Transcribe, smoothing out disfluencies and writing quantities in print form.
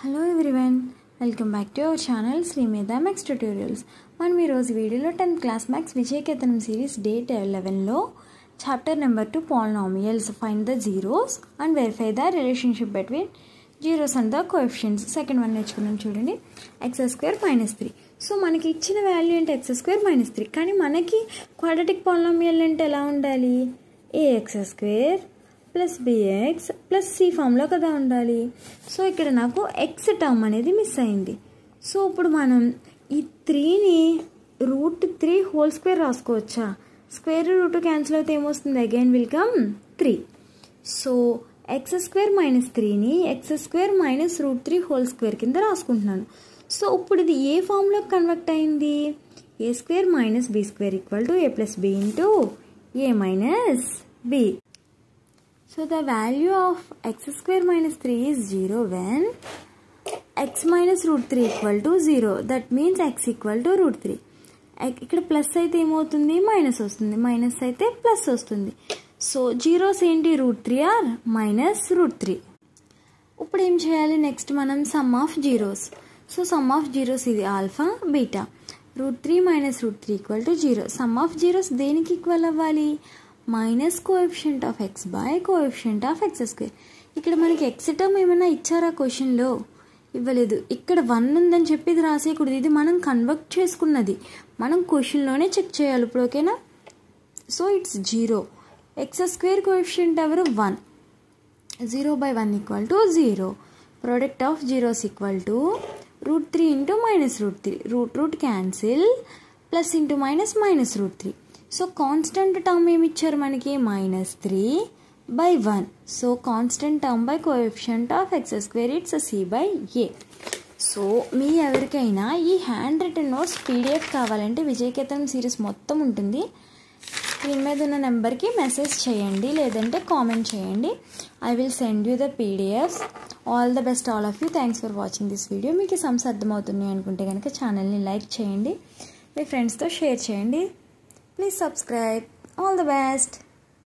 Hello everyone, welcome back to our channel Sri Medha Max Tutorials. మనం ఈ రోజు వీడియోలో 10th క్లాస్ మ్యాథ్స్ విజయకేతనం సిరీస్ డే 11 లో chapter number 2 polynomials, find the zeros and verify the relationship between zeros and the coefficients. Second one నేర్చుకున్నాం చూడండి, x² - 3. So మనకి ఇచ్చిన వాల్యూ అంటే x² - 3, కానీ మనకి క్వాడ్రాటిక్ పాలినామియల్ అంటే ఎలా ఉండాలి? ax² + bx + c ఫామ్లో కదా ఉండాలి. సో ఇక్కడ నాకు x టర్మ్ అనేది మిస్ అయింది. సో ఇప్పుడు మనం ఈ 3ని √3² రాసుకోవచ్చా? స్క్వేర్ రూట్ క్యాన్సిల్ అయితే ఏమొస్తుంది? Again will come 3. So x² - 3ని x² - √3² కింద రాసుకుంటున్నాను. సో ఇప్పుడు ఇది ఏ ఫామ్లోకి కన్వర్ట్ అయింది? a² - b² = a + b × a - b. So the value of x² - 3 is 0 when x minus √3 = 0. That means x = √3. ఇక్కడ ప్లస్ అయితే ఏమవుతుంది? మైనస్ వస్తుంది, మైనస్ అయితే ప్లస్ వస్తుంది. సో జీరోస్ ఏంటి? √3 ఆర్ -√3. ఇప్పుడు ఏం చేయాలి? నెక్స్ట్ మనం sum of zeros. So sum of zeros ఇది alpha beta. √3 - √3 = 0. Sum of zeros దేనికి ఈక్వల్ అవ్వాలి? Minus coefficient of x by coefficient of x². ఇక్కడ మనకి ఎక్స్ టర్మ్ ఏమైనా ఇచ్చారా క్వశ్చన్లో? ఇవ్వలేదు. ఇక్కడ 1 ఉందని చెప్పి ఇది రాసేయకూడదు, ఇది మనం కన్వర్ట్ చేసుకున్నది, మనం క్వశ్చన్లోనే చెక్ చేయాలి ఇప్పుడు. ఓకేనా? So it's 0. x² కోఎఫిషియంట్ ఎవరు? 1. 0/1 = 0. Product of zeros = √3 × -√3. Root cancel, plus into minus -√3. So constant term ఏమి ఇచ్చారు మనకి? -3/1. So constant term by coefficient of x², it's c/a. So మీ ఎవరికైనా ఈ హ్యాండ్ రిటన్ నోట్స్ పీడిఎఫ్ కావాలంటే విజయకేతనం సిరీస్ మొత్తం ఉంటుంది. స్క్రీన్ మీద ఉన్న నెంబర్కి మెసేజ్ చేయండి, లేదంటే కామెంట్ చేయండి. I will send you the PDFs. All the best all of you. Thanks for watching this video. మీకు సమ్స్ అర్థమవుతున్నాయి అనుకుంటే కనుక ఛానల్ని లైక్ చేయండి, మీ ఫ్రెండ్స్తో షేర్ చేయండి. Please subscribe. All the best.